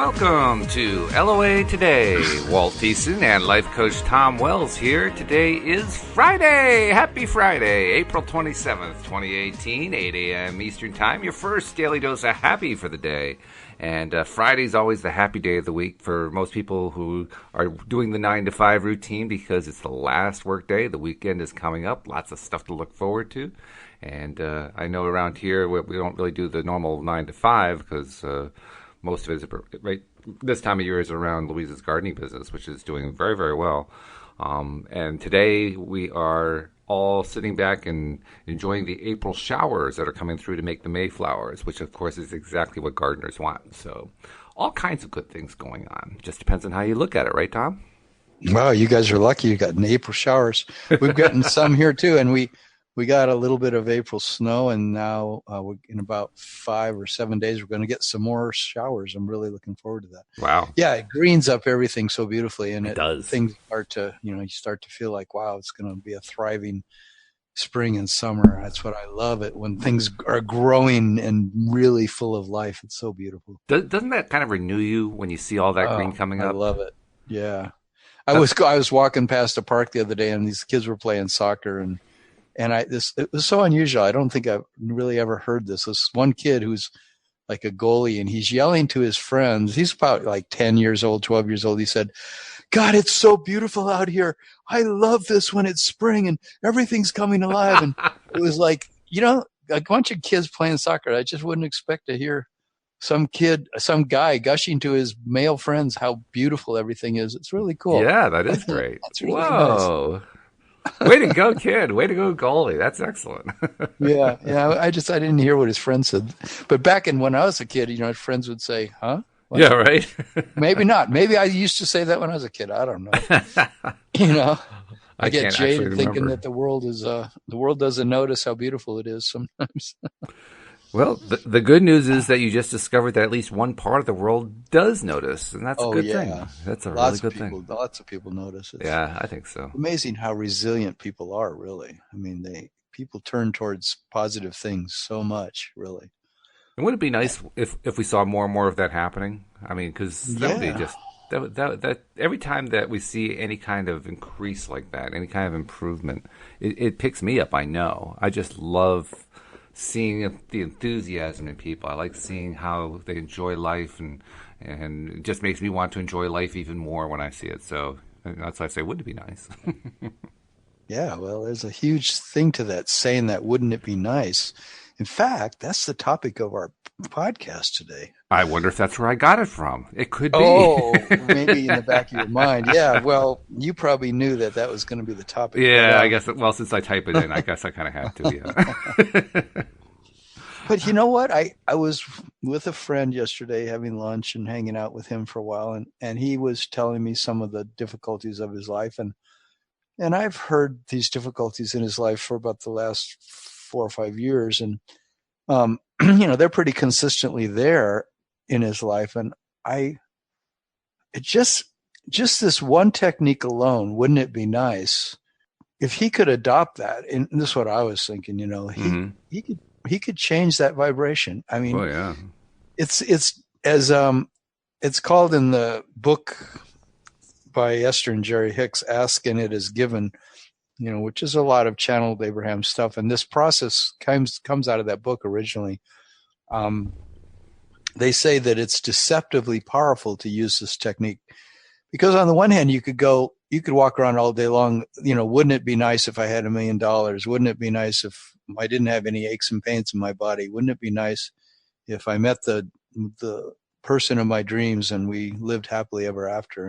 Welcome to LOA Today. Walt Thiessen and life coach Tom Wells here. Today is Friday. Happy Friday, April 27th, 2018, 8 a.m. Eastern Time. Your first daily dose of happy for the day. And Friday's always the happy day of the week for most people who are doing the 9 to 5 routine because it's the last work day. The weekend is coming up. Lots of stuff to look forward to. And I know around here we don't really do the normal 9 to 5 because most of it is right this time of year is around Louise's gardening business, which is doing very, very well. And today we are all sitting back and enjoying the April showers that are coming through to make the Mayflowers, which of course is exactly what gardeners want. So all kinds of good things going on. Just depends on how you look at it, right, Tom? Wow, you guys are lucky you got April showers. We've gotten some here too, and we got a little bit of April snow, and now in about 5 or 7 days, we're going to get some more showers. I'm really looking forward to that. Wow. Yeah, it greens up everything so beautifully, and it does. Things start to, you start to feel like, wow, it's going to be a thriving spring and summer. That's what I love it, when things are growing and really full of life. It's so beautiful. Doesn't that kind of renew you when you see all that green coming up? I love it. Yeah. I was walking past a park the other day, and these kids were playing soccer, and it was so unusual. I don't think I've really ever heard this. This one kid who's like a goalie, and he's yelling to his friends. He's about like 10 years old, 12 years old. He said, "God, it's so beautiful out here. I love this when it's spring and everything's coming alive." And it was like, a bunch of kids playing soccer. I just wouldn't expect to hear some guy gushing to his male friends how beautiful everything is. It's really cool. Yeah, that is great. That's really nice. Way to go, kid. Way to go, goalie. That's excellent. Yeah. I didn't hear what his friend said. But back when I was a kid, his friends would say, huh? What? Yeah, right. Maybe not. Maybe I used to say that when I was a kid. I don't know. I get jaded thinking that the world doesn't notice how beautiful it is sometimes. Well, the good news is that you just discovered that at least one part of the world does notice, and that's a good thing. That's a really good thing. Lots of people notice it. Yeah, I think so. Amazing how resilient people are, really. I mean, people turn towards positive things so much, really. And wouldn't it be nice if we saw more and more of that happening? I mean, because that would be just that every time that we see any kind of increase like that, any kind of improvement, it picks me up. I know. I just love seeing the enthusiasm in people. I like seeing how they enjoy life, and it just makes me want to enjoy life even more when I see it. So that's why I say, wouldn't it be nice? Yeah, well, there's a huge thing to that, saying that, wouldn't it be nice? In fact, that's the topic of our podcast today. I wonder if that's where I got it from. It could be. Oh, maybe in the back of your mind. Yeah, well, you probably knew that was going to be the topic. Yeah, I guess. Well, since I type it in, I guess I kind of had to, yeah. But you know what? I was with a friend yesterday having lunch and hanging out with him for a while, and he was telling me some of the difficulties of his life. And I've heard these difficulties in his life for about the last 4 or 5 years. And, they're pretty consistently there in his life. And just this one technique alone, wouldn't it be nice if he could adopt that? And this is what I was thinking, he could change that vibration. I mean, it's as, it's called in the book by Esther and Jerry Hicks, Ask and It Is Given, which is a lot of channeled Abraham stuff. And this process comes out of that book originally. They say that it's deceptively powerful to use this technique because on the one hand, you could walk around all day long, wouldn't it be nice if I had $1 million? Wouldn't it be nice if I didn't have any aches and pains in my body? Wouldn't it be nice if I met the person of my dreams and we lived happily ever after?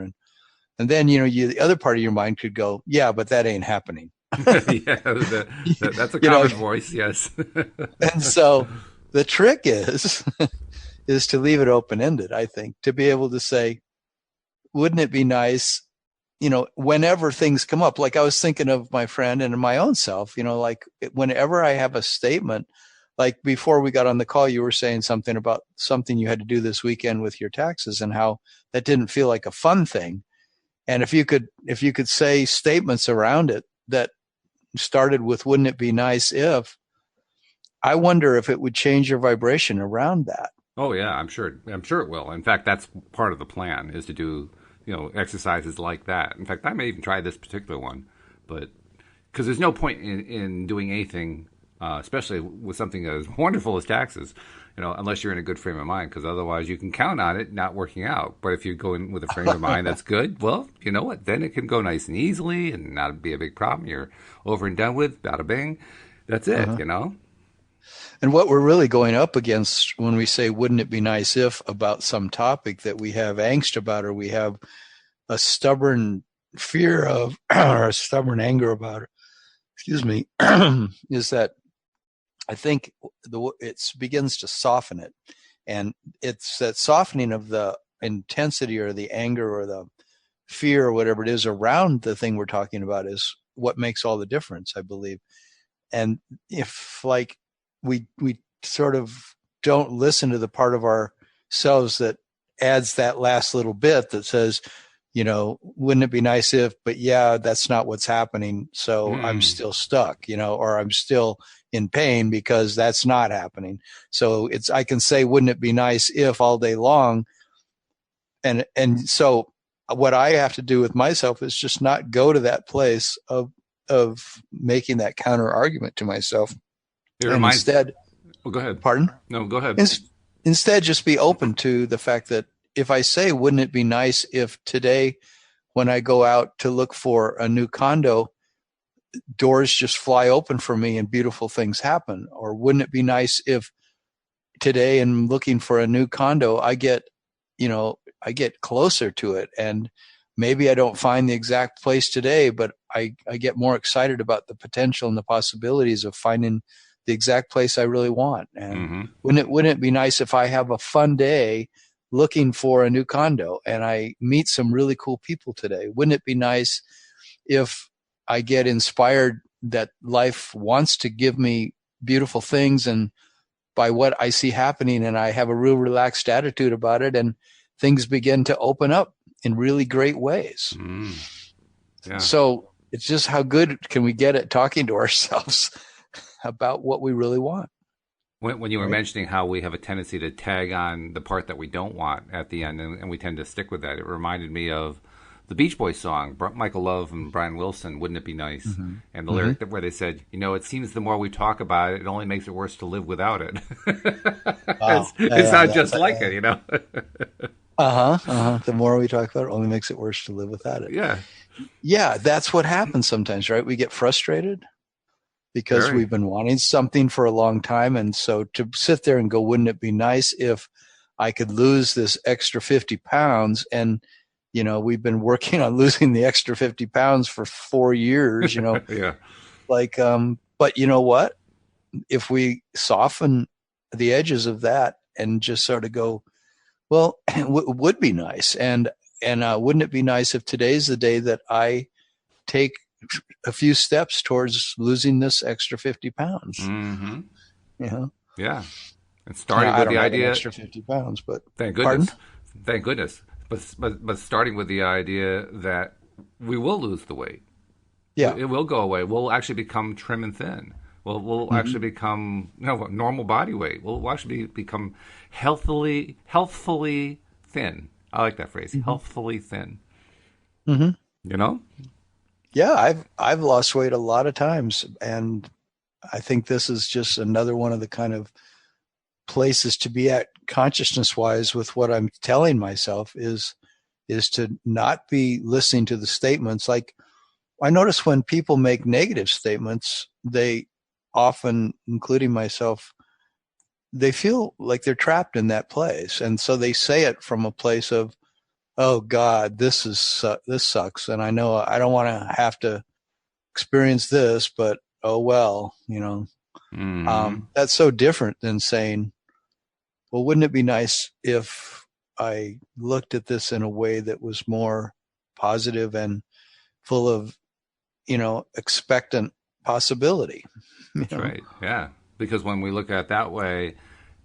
And then, the other part of your mind could go, yeah, but that ain't happening. Yeah, that's a common voice, yes. And so the trick is to leave it open-ended, I think, to be able to say, wouldn't it be nice, whenever things come up? Like I was thinking of my friend and my own self, like whenever I have a statement, like before we got on the call, you were saying something about something you had to do this weekend with your taxes and how that didn't feel like a fun thing. And if you could say statements around it that started with, wouldn't it be nice if, I wonder if it would change your vibration around that. Oh yeah, I'm sure. I'm sure it will. In fact, that's part of the plan is to do exercises like that. In fact, I may even try this particular one, but because there's no point in doing anything, especially with something as wonderful as taxes, unless you're in a good frame of mind. Because otherwise, you can count on it not working out. But if you go in with a frame of mind that's good, well, you know what? Then it can go nice and easily and not be a big problem. You're over and done with. Bada bing. That's it. Uh-huh. And what we're really going up against when we say, wouldn't it be nice if about some topic that we have angst about, or we have a stubborn fear of, or a stubborn anger about, excuse me, is that I think it begins to soften it. And it's that softening of the intensity or the anger or the fear or whatever it is around the thing we're talking about is what makes all the difference, I believe. And if like we sort of don't listen to the part of ourselves that adds that last little bit that says, wouldn't it be nice if, but yeah, that's not what's happening. So I'm still stuck, or I'm still in pain because that's not happening. So I can say, wouldn't it be nice if all day long. And so what I have to do with myself is just not go to that place of making that counter argument to myself. It And reminds. instead, Go ahead. pardon? No, go ahead. Instead, just be open to the fact that if I say, wouldn't it be nice if today, when I go out to look for a new condo, doors just fly open for me and beautiful things happen? Or wouldn't it be nice if today in looking for a new condo, I get closer to it, and maybe I don't find the exact place today, but I get more excited about the potential and the possibilities of finding the exact place I really want. And wouldn't it be nice if I have a fun day looking for a new condo and I meet some really cool people today? Wouldn't it be nice if I get inspired that life wants to give me beautiful things and by what I see happening, and I have a real relaxed attitude about it, and things begin to open up in really great ways. Yeah. So it's just how good can we get at talking to ourselves about what we really want. When you were mentioning how we have a tendency to tag on the part that we don't want at the end, and we tend to stick with that, it reminded me of the Beach Boys song, Michael Love and Brian Wilson, Wouldn't It Be Nice? And the lyric where they said, it seems the more we talk about it, it only makes it worse to live without it. Wow. It's not just like it, The more we talk about it, only makes it worse to live without it. Yeah. Yeah, that's what happens sometimes, right? We get frustrated because we've been wanting something for a long time. And so to sit there and go, wouldn't it be nice if I could lose this extra 50 pounds? And, we've been working on losing the extra 50 pounds for 4 years, Yeah. But you know what? If we soften the edges of that and just sort of go, well, it would be nice. And wouldn't it be nice if today's the day that I take a few steps towards losing this extra 50 pounds? Yeah. And starting with the idea, extra 50 pounds, but thank goodness. Thank goodness. But starting with the idea that we will lose the weight. Yeah. It will go away. We'll actually become trim and thin. We'll actually become normal body weight. We'll actually become healthfully thin. I like that phrase, healthfully thin. Yeah, I've lost weight a lot of times, and I think this is just another one of the kind of places to be at consciousness wise with what I'm telling myself is to not be listening to the statements. Like I notice when people make negative statements, they often, including myself, they feel like they're trapped in that place. And so they say it from a place of, oh God, this sucks. And I know I don't want to have to experience this, but oh well, that's so different than saying, well, wouldn't it be nice if I looked at this in a way that was more positive and full of, expectant possibility? That's right. Yeah. Because when we look at it that way,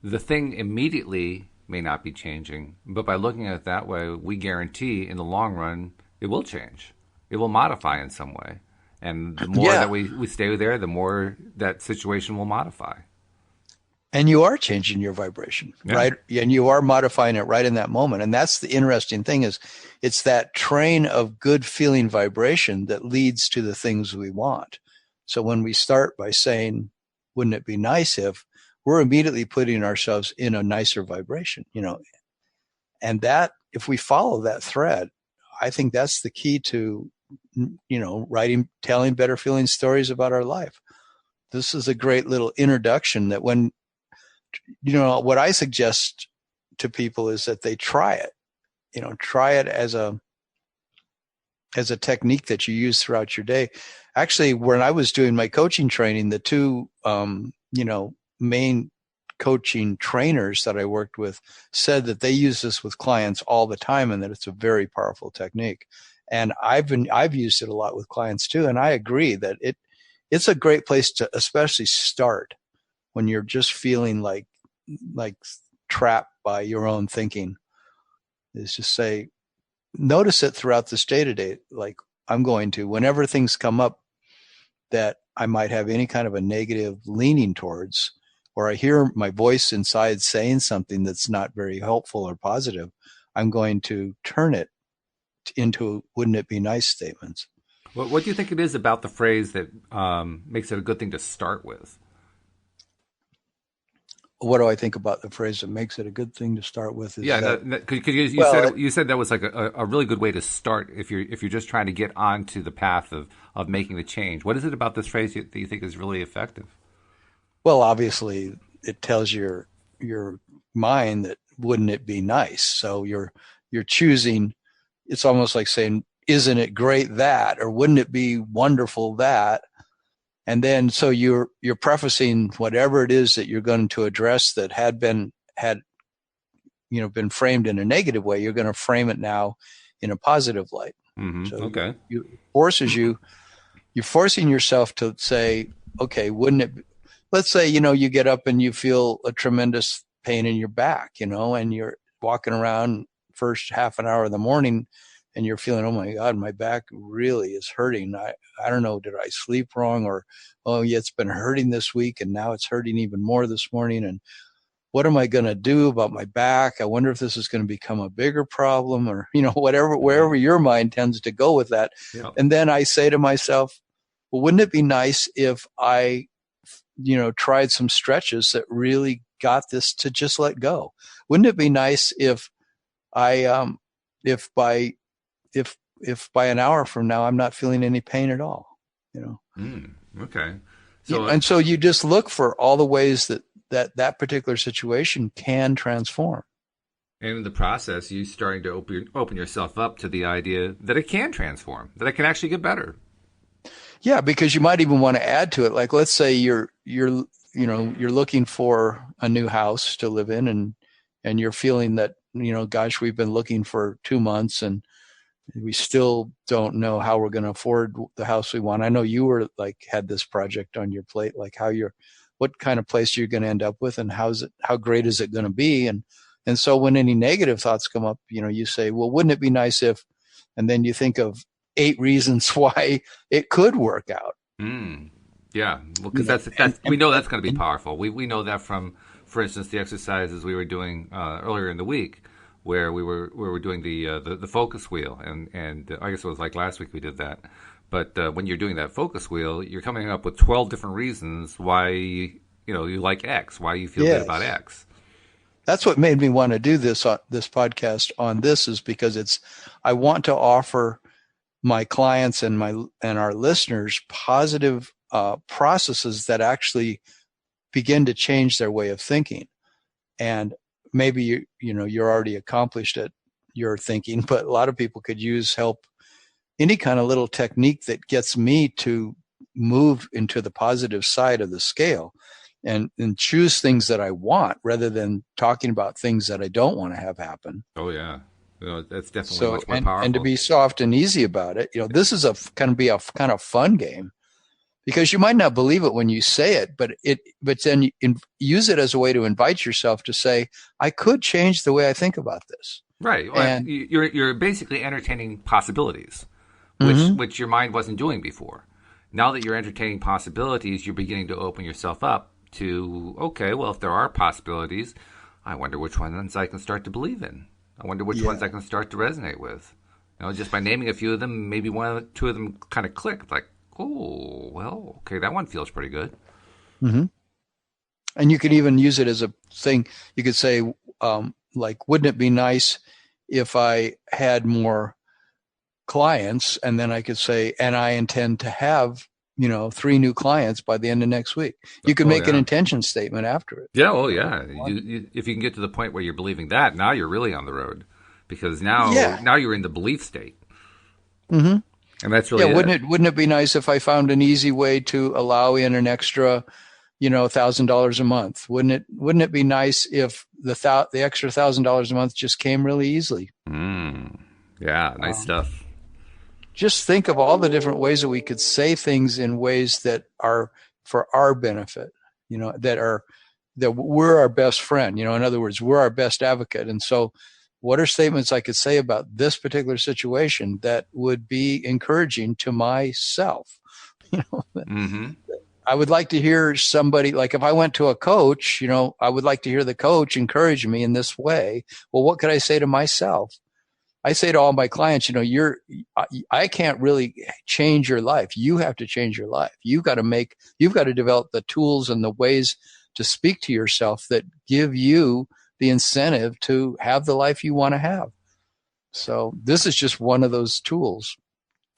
the thing immediately may not be changing, but by looking at it that way, we guarantee in the long run, it will change. It will modify in some way. And the more that we stay there, the more that situation will modify. And you are changing your vibration, right? And you are modifying it right in that moment. And that's the interesting thing is it's that train of good feeling vibration that leads to the things we want. So when we start by saying, wouldn't it be nice if, we're immediately putting ourselves in a nicer vibration, and that if we follow that thread, I think that's the key to, telling better feeling stories about our life. This is a great little introduction that when, what I suggest to people is that they try it, try it as a technique that you use throughout your day. Actually, when I was doing my coaching training, the two, main coaching trainers that I worked with said that they use this with clients all the time and that it's a very powerful technique. And I've used it a lot with clients too. And I agree that it's a great place to especially start when you're just feeling like trapped by your own thinking, is just say, notice it throughout this day to day. Like I'm going to, whenever things come up that I might have any kind of a negative leaning towards, or I hear my voice inside saying something that's not very helpful or positive, I'm going to turn it into wouldn't it be nice statements. What do you think it is about the phrase that makes it a good thing to start with? What do I think about the phrase that makes it a good thing to start with? You said that was like a really good way to start if you're just trying to get onto the path of making the change. What is it about this phrase that you think is really effective? Well, obviously, it tells your mind that wouldn't it be nice? So you're choosing. It's almost like saying, "Isn't it great that?" or "Wouldn't it be wonderful that?" And then so you're prefacing whatever it is that you're going to address that had been framed in a negative way. You're going to frame it now in a positive light. Mm-hmm. So okay, you're forcing yourself to say, okay, wouldn't it? Let's say you get up and you feel a tremendous pain in your back, and you're walking around first half an hour of the morning. And you're feeling, oh my God, my back really is hurting. I don't know, did I sleep wrong? Or, oh yeah, it's been hurting this week and now it's hurting even more this morning. And what am I going to do about my back? I wonder if this is going to become a bigger problem or, wherever your mind tends to go with that. Yeah. And then I say to myself, well, wouldn't it be nice if I, tried some stretches that really got this to just let go? Wouldn't it be nice if I, if by an hour from now I'm not feeling any pain at all, Okay. So you just look for all the ways that particular situation can transform. And in the process, you starting to open yourself up to the idea that it can transform, that it can actually get better. Yeah, because you might even want to add to it. Like, let's say you're looking for a new house to live in, and you're feeling that, gosh, we've been looking for 2 months and we still don't know how we're going to afford the house we want. I know you had this project on your plate, like what kind of place you're going to end up with and how great is it going to be? And so when any negative thoughts come up, you say, well, wouldn't it be nice if, and then you think of 8 reasons why it could work out. Yeah. Well, because we know that's going to be powerful. We know that from, for instance, the exercises we were doing earlier in the week, where we were doing the focus wheel, and I guess it was like last week we did that. But when you're doing that focus wheel, you're coming up with 12 different reasons why you like X, why you feel good about X. That's what made me want to do this podcast on this, is because I want to offer my clients and our listeners positive processes that actually begin to change their way of thinking. And maybe you're already accomplished at your thinking, but a lot of people could use help. Any kind of little technique that gets me to move into the positive side of the scale and choose things that I want rather than talking about things that I don't want to have happen. Oh yeah. That's definitely much more powerful. And to be soft and easy about it. This is can be a kind of fun game, because you might not believe it when you say it, but then you use it as a way to invite yourself to say, I could change the way I think about this. Right. And you're basically entertaining possibilities, which your mind wasn't doing before. Now that you're entertaining possibilities, you're beginning to open yourself up to, okay, well, if there are possibilities, I wonder which ones I can start to believe in. I wonder which ones I can start to resonate with. Just by naming a few of them, maybe two of them kind of click. Like, oh, well, okay, that one feels pretty good. Mm-hmm. And you could even use it as a thing. You could say, like, wouldn't it be nice if I had more clients? And then I could say, and I intend to have, 3 new clients by the end of next week. You could make an intention statement after it. Yeah, well, yeah. If you can get to the point where you're believing that, now you're really on the road, because now you're in the belief state. Mm-hmm. And that's really wouldn't it be nice if I found an easy way to allow in an extra, $1,000 a month? Wouldn't it be nice if the extra $1,000 a month just came really easily? Yeah, nice stuff. Just think of all the different ways that we could say things in ways that are for our benefit, that we're our best friend. In other words, we're our best advocate. And so what are statements I could say about this particular situation that would be encouraging to myself? Mm-hmm. I would like to hear somebody, like if I went to a coach, I would like to hear the coach encourage me in this way. Well, what could I say to myself? I say to all my clients, I can't really change your life. You have to change your life. You've got to develop the tools and the ways to speak to yourself that give you the incentive to have the life you want to have. So this is just one of those tools.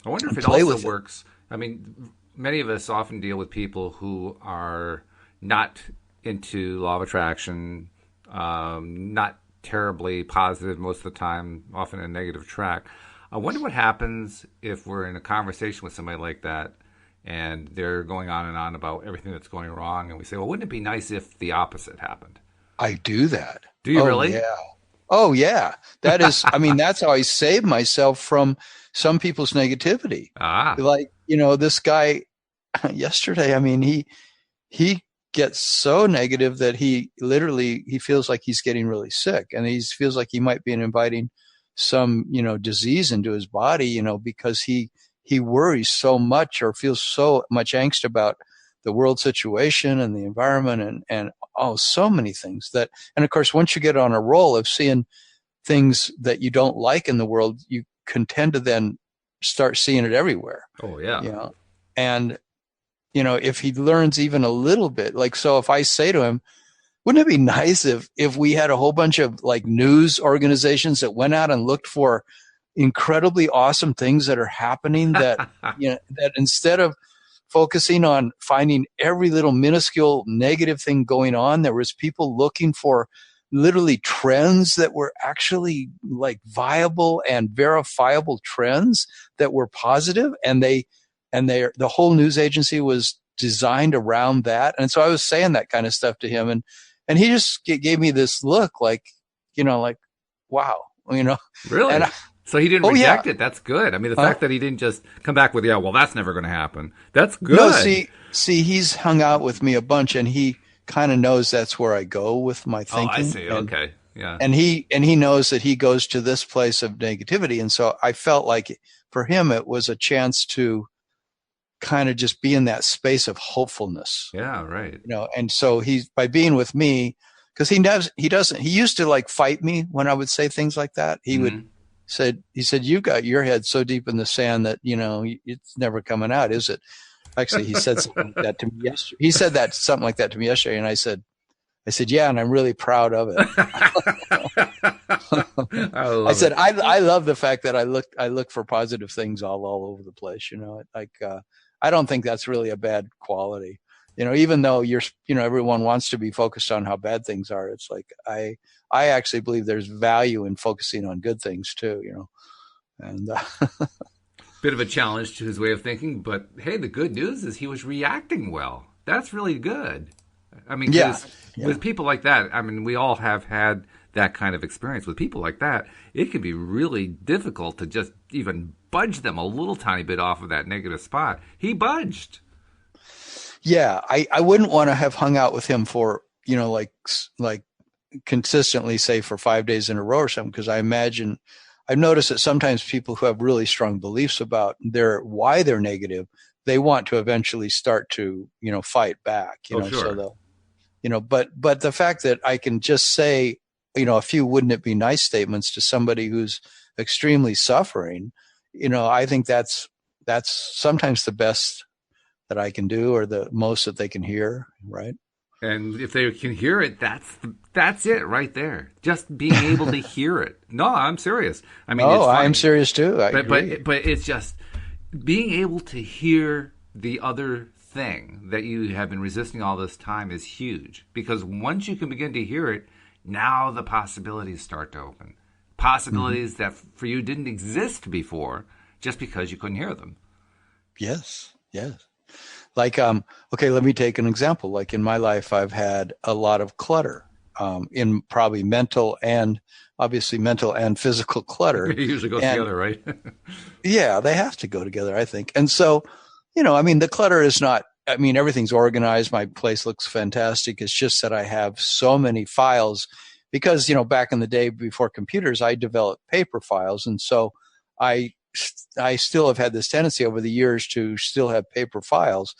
I wonder if it also works. I mean, many of us often deal with people who are not into law of attraction, not terribly positive most of the time, often a negative track. I wonder what happens if we're in a conversation with somebody like that and they're going on and on about everything that's going wrong, and we say, well, wouldn't it be nice if the opposite happened? I do that. Do you really? Yeah. Oh, yeah. That is, that's how I save myself from some people's negativity. Like, this guy yesterday, he gets so negative that he feels like he's getting really sick, and he feels like he might be inviting some, disease into his body, because he worries so much or feels so much angst about the world situation and the environment and so many things and of course, once you get on a roll of seeing things that you don't like in the world, you can tend to then start seeing it everywhere. Oh yeah. And if he learns even a little bit, like, so if I say to him, wouldn't it be nice if we had a whole bunch of like news organizations that went out and looked for incredibly awesome things that are happening that, that instead of focusing on finding every little minuscule negative thing going on, there was people looking for literally trends that were actually like viable and verifiable trends that were positive, and the whole news agency was designed around that. And so I was saying that kind of stuff to him, and he just gave me this look like, like, wow, Really? And so he didn't reject it. That's good. The fact that he didn't just come back with, well, that's never going to happen. That's good. No, see, he's hung out with me a bunch, and he kind of knows that's where I go with my thinking. Oh, I see. Okay. Yeah. And he knows that he goes to this place of negativity. And so I felt like for him, it was a chance to kind of just be in that space of hopefulness. Yeah. Right. And so by being with me, because he used to like fight me when I would say things like that. He said, you've got your head so deep in the sand that, it's never coming out, is it? Actually, he said something like that to me yesterday. He said something like that to me yesterday. And I said, yeah, and I'm really proud of it. I said, I love the fact that I look for positive things all over the place. I don't think that's really a bad quality. Even though everyone wants to be focused on how bad things are, it's like, I actually believe there's value in focusing on good things too, and, bit of a challenge to his way of thinking, but hey, the good news is he was reacting well. That's really good. With people like that, we all have had that kind of experience. With people like that, it can be really difficult to just even budge them a little tiny bit off of that negative spot. He budged. Yeah, I wouldn't want to have hung out with him for, like consistently, say for 5 days in a row or something, because I've noticed that sometimes people who have really strong beliefs about why they're negative, they want to eventually start to, fight back, Sure. So But the fact that I can just say, a few wouldn't it be nice statements to somebody who's extremely suffering, I think that's sometimes the best that I can do, or the most that they can hear. Right. And if they can hear it, that's it right there. Just being able to hear it. No, I'm serious. I mean, it's funny. I'm serious too. But it's just being able to hear the other thing that you have been resisting all this time is huge. Because once you can begin to hear it, now the possibilities start to open. Possibilities that for you didn't exist before, just because you couldn't hear them. Yes. Like, okay, let me take an example. Like in my life, I've had a lot of clutter, in probably mental and physical clutter. They usually go together, right? Yeah, they have to go together, I think. And so, the clutter is not, everything's organized. My place looks fantastic. It's just that I have so many files because, back in the day before computers, I developed paper files. And so I still have had this tendency over the years to still have paper files,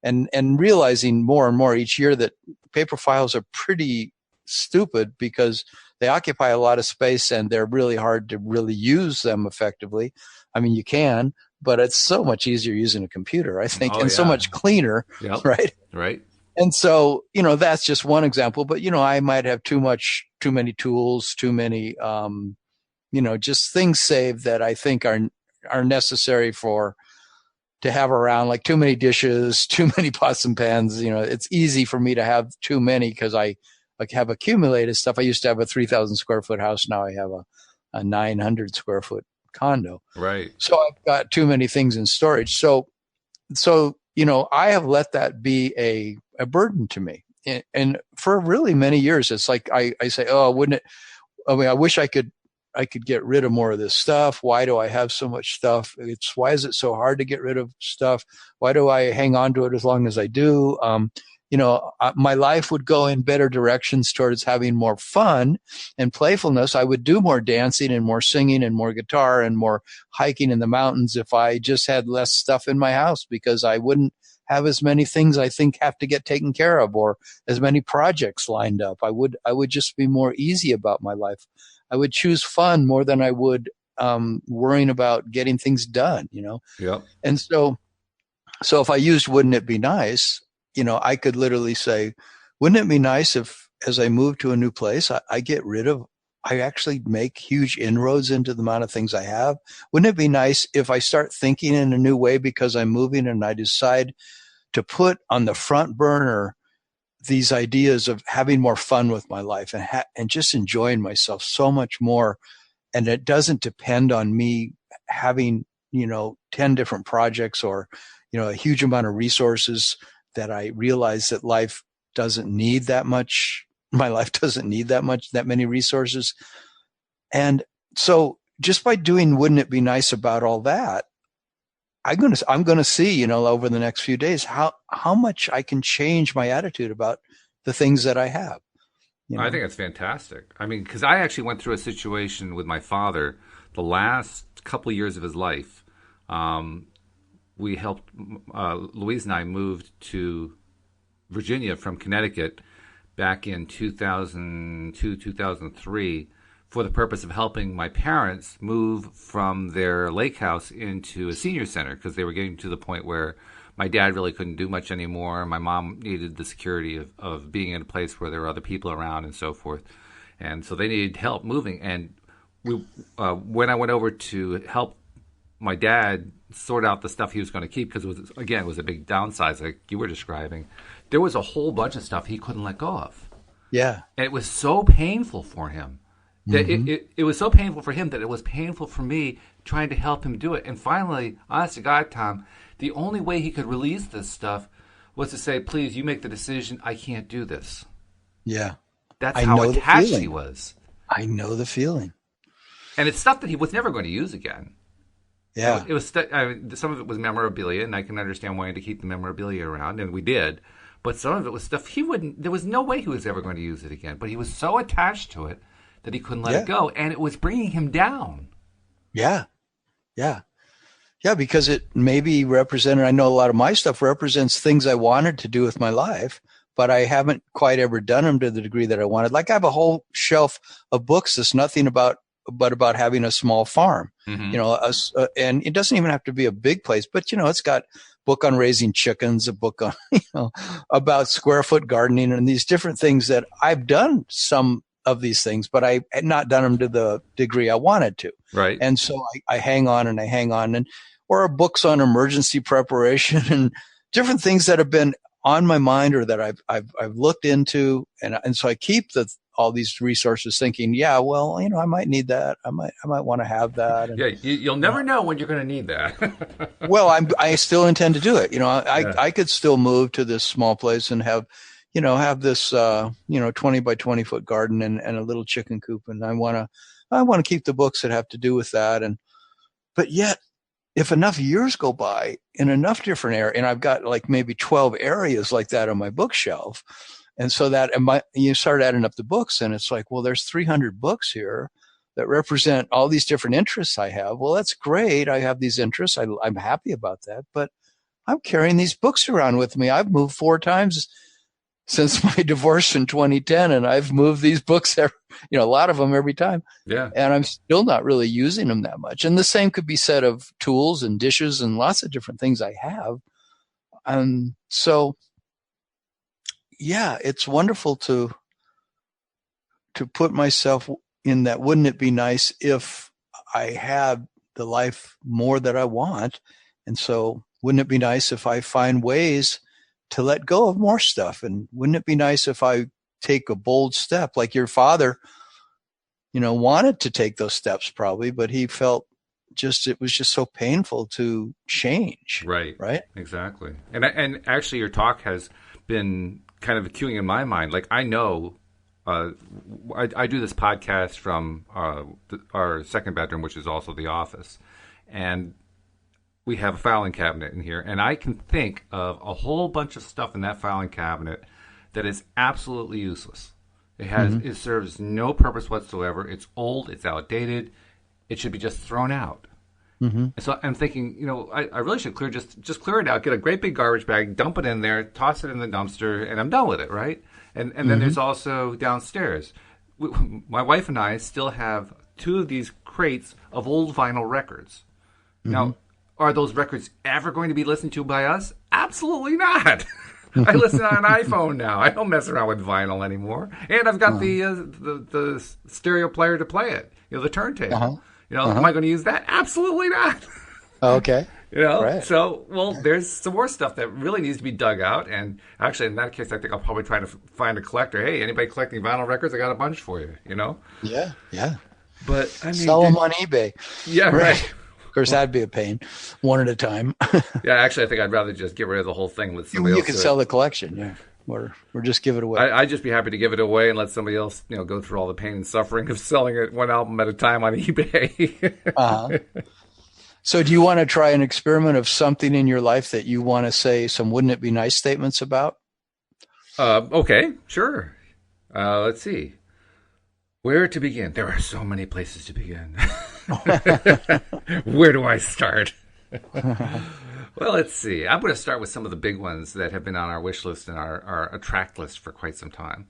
and realizing more and more each year that paper files are pretty stupid because they occupy a lot of space and they're really hard to really use them effectively. You can, but it's so much easier using a computer, I think, so much cleaner. Yep. Right. And so, that's just one example, but, I might have too many tools, too many, just things saved that I think are necessary to have around, like too many dishes, too many pots and pans. It's easy for me to have too many because I have accumulated stuff. I used to have a 3,000 square foot house. Now I have a 900 square foot condo. Right. So I've got too many things in storage. So, I have let that be a burden to me. And for really many years, it's like, I say, oh, wouldn't it, I wish I could get rid of more of this stuff. Why do I have so much stuff? Why is it so hard to get rid of stuff? Why do I hang on to it as long as I do? My life would go in better directions towards having more fun and playfulness. I would do more dancing and more singing and more guitar and more hiking in the mountains if I just had less stuff in my house, because I wouldn't have as many things I think have to get taken care of, or as many projects lined up. I would just be more easy about my life. I would choose fun more than I would worrying about getting things done, Yep. And so if I used wouldn't it be nice, I could literally say, wouldn't it be nice if, as I move to a new place, I actually make huge inroads into the amount of things I have? Wouldn't it be nice if I start thinking in a new way because I'm moving and I decide to put on the front burner these ideas of having more fun with my life and just enjoying myself so much more. And it doesn't depend on me having, 10 different projects or, a huge amount of resources, that I realize that life doesn't need that much. My life doesn't need that many resources. And so just by doing, wouldn't it be nice about all that, I'm going to see, over the next few days, how much I can change my attitude about the things that I have. I think that's fantastic. Because I actually went through a situation with my father the last couple of years of his life. We helped, Louise and I moved to Virginia from Connecticut back in 2002, 2003, for the purpose of helping my parents move from their lake house into a senior center, because they were getting to the point where my dad really couldn't do much anymore. My mom needed the security of being in a place where there were other people around and so forth. And so they needed help moving. And when I went over to help my dad sort out the stuff he was going to keep, because it was a big downsize like you were describing, there was a whole bunch of stuff he couldn't let go of. Yeah. And it was so painful for him. That it was so painful for him that it was painful for me trying to help him do it. And finally, honest to God, Tom, the only way he could release this stuff was to say, please, you make the decision. I can't do this. Yeah. That's how attached he was. I know the feeling. And it's stuff that he was never going to use again. Yeah. It was some of it was memorabilia, and I can understand wanting to keep the memorabilia around, and we did. But some of it was stuff there was no way he was ever going to use it again. But he was so attached to it that he couldn't let it go, and it was bringing him down. Yeah, because it maybe represented, I know a lot of my stuff represents things I wanted to do with my life, but I haven't quite ever done them to the degree that I wanted. Like I have a whole shelf of books that's nothing about having a small farm, and it doesn't even have to be a big place, but it's got book on raising chickens, a book on, about square foot gardening and these different things that I've done some of these things, but I had not done them to the degree I wanted to. Right. And so I hang on or books on emergency preparation and different things that have been on my mind or that I've looked into. And so I keep all these resources thinking, yeah, well, I might need that. I might want to have that. And, yeah. You'll never know when you're going to need that. Well, I still intend to do it. I could still move to this small place and have this, 20 by 20 foot garden and a little chicken coop. And I want to keep the books that have to do with that. But yet if enough years go by in enough different areas, and I've got like maybe 12 areas like that on my bookshelf. And so you start adding up the books and it's like, well, there's 300 books here that represent all these different interests I have. Well, that's great. I have these interests. I'm happy about that, but I'm carrying these books around with me. I've moved 4 times since my divorce in 2010, and I've moved these books, a lot of them every time. Yeah. And I'm still not really using them that much. And the same could be said of tools and dishes and lots of different things I have. And so, yeah, it's wonderful to put myself in that. Wouldn't it be nice if I had the life more that I want? And so wouldn't it be nice if I find ways to let go of more stuff? And wouldn't it be nice if I take a bold step like your father, wanted to take those steps probably, but he felt it was just so painful to change. Right. Right. Exactly. And actually your talk has been kind of cueing in my mind. Like I know, I do this podcast from our second bedroom, which is also the office. And we have a filing cabinet in here, and I can think of a whole bunch of stuff in that filing cabinet that is absolutely useless. It serves no purpose whatsoever. It's old. It's outdated. It should be just thrown out. Mm-hmm. And so I'm thinking, I really should just clear it out, get a great big garbage bag, dump it in there, toss it in the dumpster, and I'm done with it, right? And then there's also downstairs. My wife and I still have 2 of these crates of old vinyl records. Mm-hmm. Now, are those records ever going to be listened to by us? Absolutely not. I listen on an iPhone now. I don't mess around with vinyl anymore. And I've got the stereo player to play it, the turntable. Am I going to use that? Absolutely not. Okay. Right. So, well, there's some more stuff that really needs to be dug out. And actually, in that case, I think I'll probably try to find a collector. Hey, anybody collecting vinyl records? I got a bunch for you, Yeah, yeah. But, I mean... Sell them on eBay. Yeah, right. Of course, that'd be a pain, one at a time. Yeah, actually, I think I'd rather just get rid of the whole thing with somebody else. You could sell the collection, yeah. Or just give it away. I'd just be happy to give it away and let somebody else, go through all the pain and suffering of selling it one album at a time on eBay. So do you want to try an experiment of something in your life that you want to say some wouldn't it be nice statements about? Okay, sure. Let's see. Where to begin? There are so many places to begin. Where do I start? Well, let's see. I'm going to start with some of the big ones that have been on our wish list and our attract list for quite some time.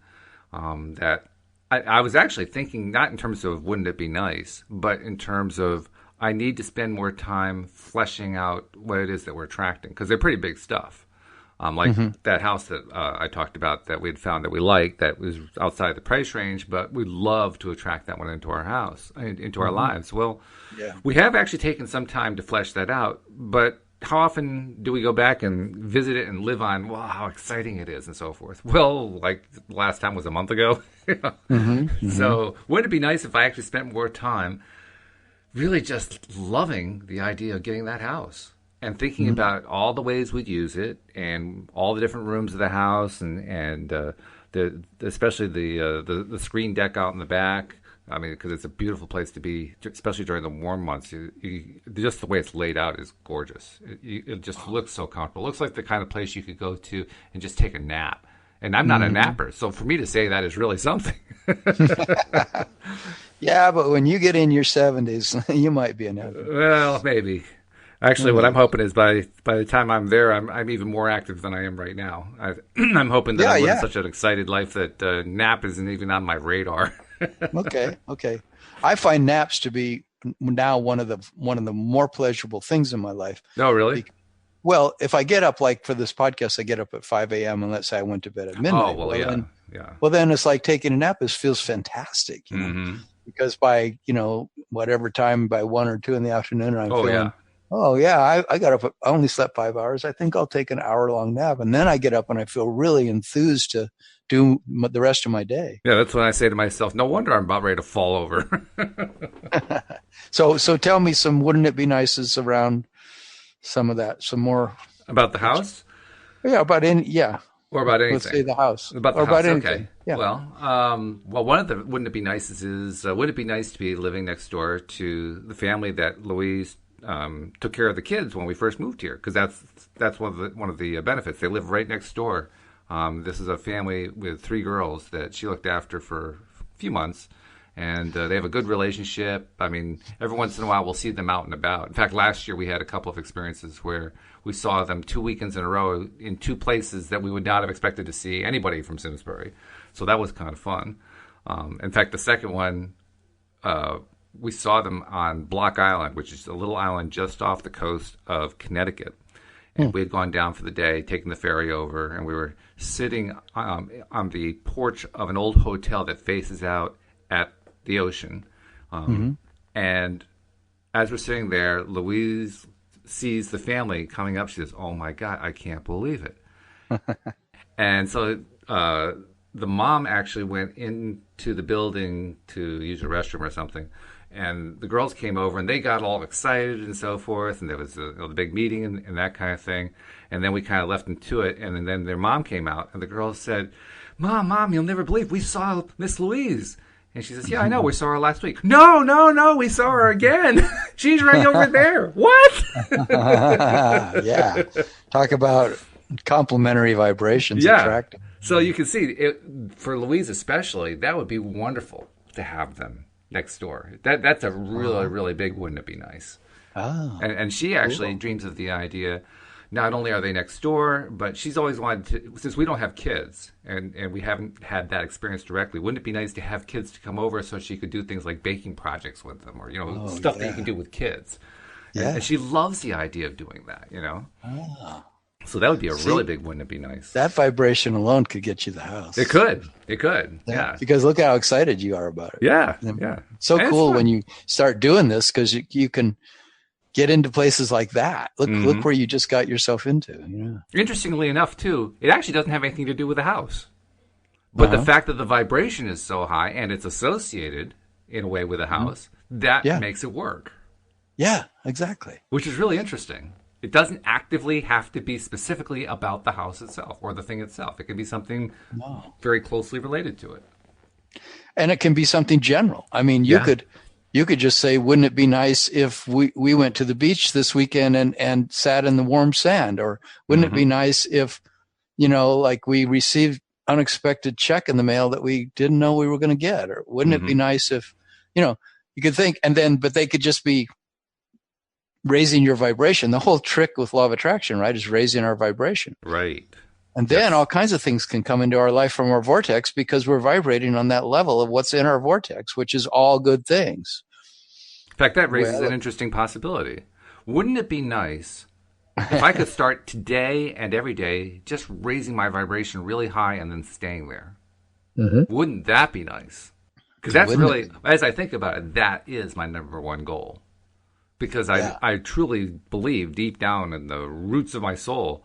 That I was actually thinking not in terms of wouldn't it be nice, but in terms of I need to spend more time fleshing out what it is that we're attracting, because they're pretty big stuff. That house that I talked about that we'd found that we liked, that was outside the price range, but we'd love to attract that one into our house, into our lives. Well, we have actually taken some time to flesh that out, but how often do we go back and visit it and live on, wow, how exciting it is and so forth? Well, like the last time was a month ago. So wouldn't it be nice if I actually spent more time really just loving the idea of getting that house? And thinking about all the ways we'd use it, and all the different rooms of the house, and especially the screen deck out in the back. I mean, because it's a beautiful place to be, especially during the warm months. Just the way it's laid out is gorgeous. It just looks so comfortable. It looks like the kind of place you could go to and just take a nap. And I'm not a napper, so for me to say that is really something. Yeah, but when you get in your 70s, you might be a napper. Well, maybe. Actually, what I'm hoping is by the time I'm there, I'm even more active than I am right now. I'm hoping that I'm living such an excited life that nap isn't even on my radar. Okay. I find naps to be now one of the more pleasurable things in my life. No, really? Well, if I get up, like for this podcast, I get up at 5 a.m. and let's say I went to bed at midnight. Oh, well, yeah. Well, then it's like taking a nap. It feels fantastic, you know? Because by, whatever time, by 1 or 2 in the afternoon, I'm feeling, I got up, I only slept 5 hours. I think I'll take an hour-long nap. And then I get up and I feel really enthused to do the rest of my day. Yeah, that's when I say to myself, no wonder I'm about ready to fall over. So tell me some, wouldn't it be nice's around some of that, some more. About the house? Yeah, about or about anything. Let's say the house. About the or house. About anything. Okay. Yeah. Well, one of the wouldn't it be nice is would it be nice to be living next door to the family that Louise took care of the kids when we first moved here? Because that's one of the benefits. They live right next door. This is a family with 3 girls that she looked after for a few months. And they have a good relationship. I mean, every once in a while we'll see them out and about. In fact, last year we had a couple of experiences where we saw them 2 weekends in a row in 2 places that we would not have expected to see anybody from Simsbury. So that was kind of fun. In fact, the second one, we saw them on Block Island, which is a little island just off the coast of Connecticut. And we had gone down for the day, taking the ferry over, and we were sitting on the porch of an old hotel that faces out at the ocean. And as we're sitting there, Louise sees the family coming up. She says, "Oh my God, I can't believe it." And so the mom actually went into the building to use a restroom or something. And the girls came over and they got all excited and so forth. And there was the big meeting and that kind of thing. And then we kind of left them to it. And then their mom came out and the girls said, Mom, you'll never believe we saw Miss Louise. And she says, "Yeah, I know. We saw her last week." No, we saw her again. She's right over there. What? Yeah. Talk about complementary vibrations attracting. So you can see, for Louise especially, that would be wonderful to have them next door. That's a really, really big, wouldn't it be nice? Oh. And she actually dreams of the idea. Not only are they next door, but she's always wanted to, since we don't have kids and we haven't had that experience directly, wouldn't it be nice to have kids to come over so she could do things like baking projects with them or, stuff that you can do with kids. Yeah. And she loves the idea of doing that, Oh. So that would be a really big, wouldn't it be nice? That vibration alone could get you the house. It could. Yeah. Because look how excited you are about it. Yeah. So and cool when you start doing this because you can get into places like that. Look where you just got yourself into. Interestingly enough, too, it actually doesn't have anything to do with the house. But the fact that the vibration is so high and it's associated in a way with a house, that makes it work. Yeah, exactly. Which is really interesting. It doesn't actively have to be specifically about the house itself or the thing itself. It can be something very closely related to it. And it can be something general. I mean, you could just say, wouldn't it be nice if we went to the beach this weekend and sat in the warm sand? Or wouldn't it be nice if, like we received unexpected check in the mail that we didn't know we were going to get? Or wouldn't it be nice if, you could think, but they could just be raising your vibration. The whole trick with law of attraction, right, is raising our vibration. Right. And then all kinds of things can come into our life from our vortex because we're vibrating on that level of what's in our vortex, which is all good things. In fact, that raises an interesting possibility. Wouldn't it be nice if I could start today and every day just raising my vibration really high and then staying there? Wouldn't that be nice? Because that's really, as I think about it, that is my number one goal. Because I truly believe deep down in the roots of my soul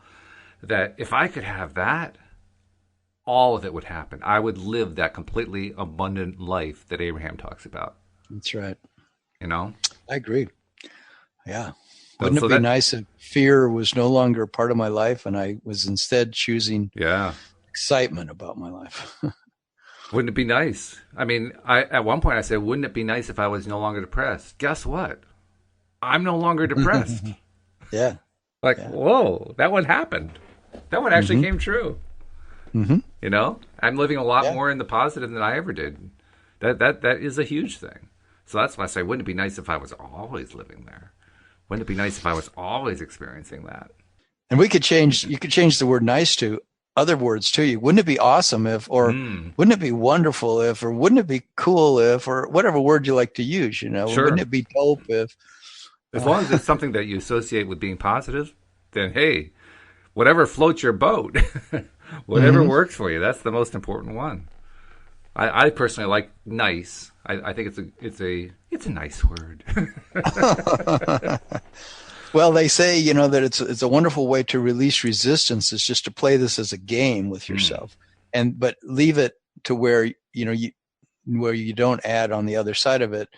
that if I could have that, all of it would happen. I would live that completely abundant life that Abraham talks about. That's right. I agree. Yeah. Wouldn't it be nice if fear was no longer part of my life and I was instead choosing excitement about my life? Wouldn't it be nice? I mean, at one point I said, wouldn't it be nice if I was no longer depressed? Guess what? I'm no longer depressed. Yeah. Whoa, that one happened. That one actually came true. I'm living a lot more in the positive than I ever did. That is a huge thing. So that's why I say, wouldn't it be nice if I was always living there? Wouldn't it be nice if I was always experiencing that? And you could change the word nice to other words too. Wouldn't it be awesome if, or wouldn't it be wonderful if, or wouldn't it be cool if, or whatever word you like to use, Sure. Wouldn't it be dope if? As long as it's something that you associate with being positive, then hey, whatever floats your boat, whatever works for you, that's the most important one. I personally like nice. I think it's a nice word. Well, they say, that it's a wonderful way to release resistance is just to play this as a game with yourself, but leave it to where, where you don't add on the other side of it.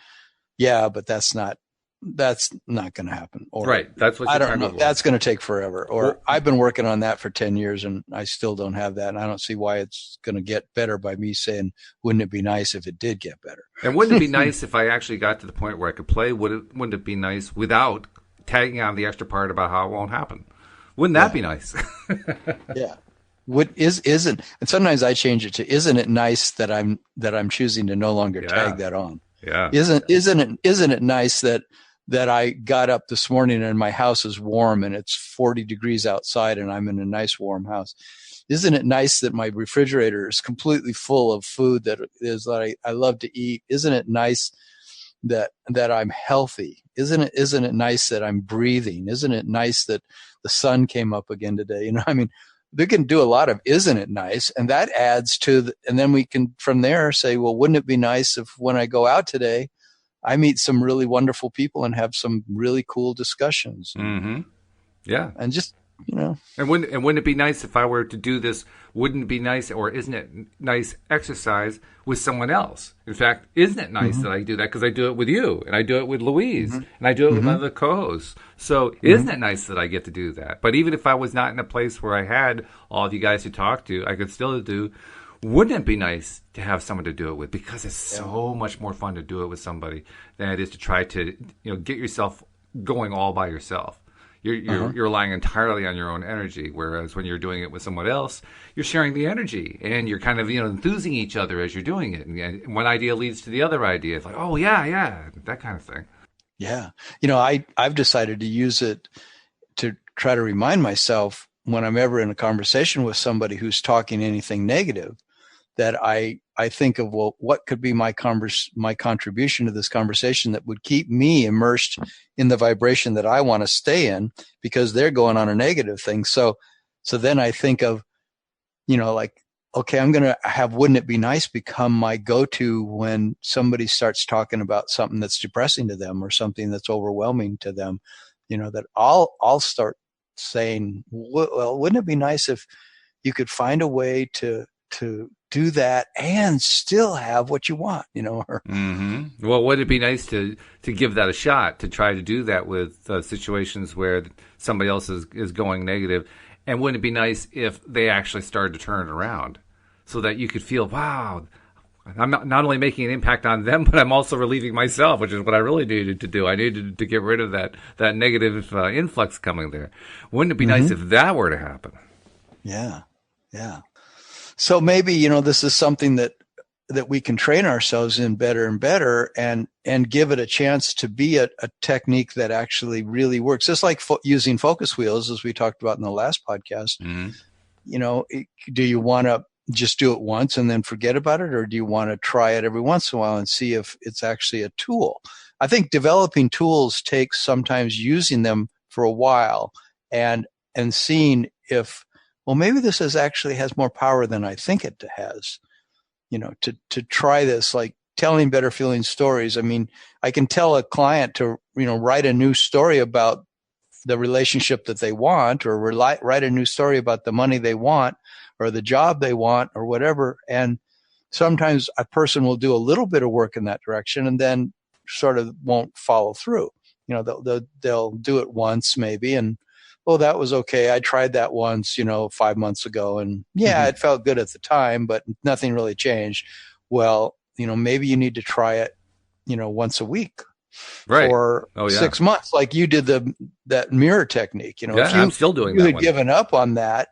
Yeah, but that's not going to happen. Or right. That's what I don't know. That's going to take forever. Or well, I've been working on that for 10 years and I still don't have that. And I don't see why it's going to get better by me saying, wouldn't it be nice if it did get better? And wouldn't it be nice if I actually got to the point where I could play? Wouldn't it be nice without tagging on the extra part about how it won't happen? Wouldn't that be nice? Yeah. Isn't, and sometimes I change it to, isn't it nice that I'm choosing to no longer tag that on? Yeah. Isn't it nice that I got up this morning and my house is warm and it's 40 degrees outside and I'm in a nice warm house? Isn't it nice that my refrigerator is completely full of food that I love to eat? Isn't it nice that I'm healthy? Isn't it nice that I'm breathing? Isn't it nice that the sun came up again today? We can do a lot of isn't it nice, and that adds to and then we can from there say, well, wouldn't it be nice if when I go out today I meet some really wonderful people and have some really cool discussions. Mm-hmm. Yeah. And just, And wouldn't it be nice if I were to do this, wouldn't it be nice, or isn't it nice exercise with someone else? In fact, isn't it nice that I do that? Because I do it with you, and I do it with Louise, and I do it with my other co-hosts. So isn't it nice that I get to do that? But even if I was not in a place where I had all of you guys to talk to, I could still do. Wouldn't it be nice to have someone to do it with? Because it's so much more fun to do it with somebody than it is to try to get yourself going all by yourself. You're relying entirely on your own energy, whereas when you're doing it with someone else, you're sharing the energy and you're kind of enthusing each other as you're doing it. And one idea leads to the other idea. It's like, oh yeah, that kind of thing. Yeah, I've decided to use it to try to remind myself when I'm ever in a conversation with somebody who's talking anything negative, that I think of, well, what could be my contribution to this conversation that would keep me immersed in the vibration that I want to stay in, because they're going on a negative thing. So then I think of, like, okay, I'm going to have wouldn't it be nice become my go-to when somebody starts talking about something that's depressing to them or something that's overwhelming to them, that I'll start saying, well, wouldn't it be nice if you could find a way to do that and still have what you want, Well, would it be nice to give that a shot, to try to do that with situations where somebody else is going negative? And wouldn't it be nice if they actually started to turn it around so that you could feel, wow, I'm not only making an impact on them, but I'm also relieving myself, which is what I really needed to do. I needed to get rid of that negative influx coming there. Wouldn't it be nice if that were to happen? Yeah. So maybe, this is something that we can train ourselves in better and better and give it a chance to be a technique that actually really works. Just like using focus wheels, as we talked about in the last podcast. Do you want to just do it once and then forget about it? Or do you want to try it every once in a while and see if it's actually a tool? I think developing tools takes sometimes using them for a while and seeing if, well, maybe this actually has more power than I think it has, to try this, like telling better feeling stories. I mean, I can tell a client to, write a new story about the relationship that they want, or write a new story about the money they want or the job they want or whatever. And sometimes a person will do a little bit of work in that direction and then sort of won't follow through. They'll do it once maybe and, oh, that was okay. I tried that once, 5 months ago. And it felt good at the time, but nothing really changed. Well, maybe you need to try it, once a week for 6 months, like you did that mirror technique. If I'm still doing that. You had given up on that,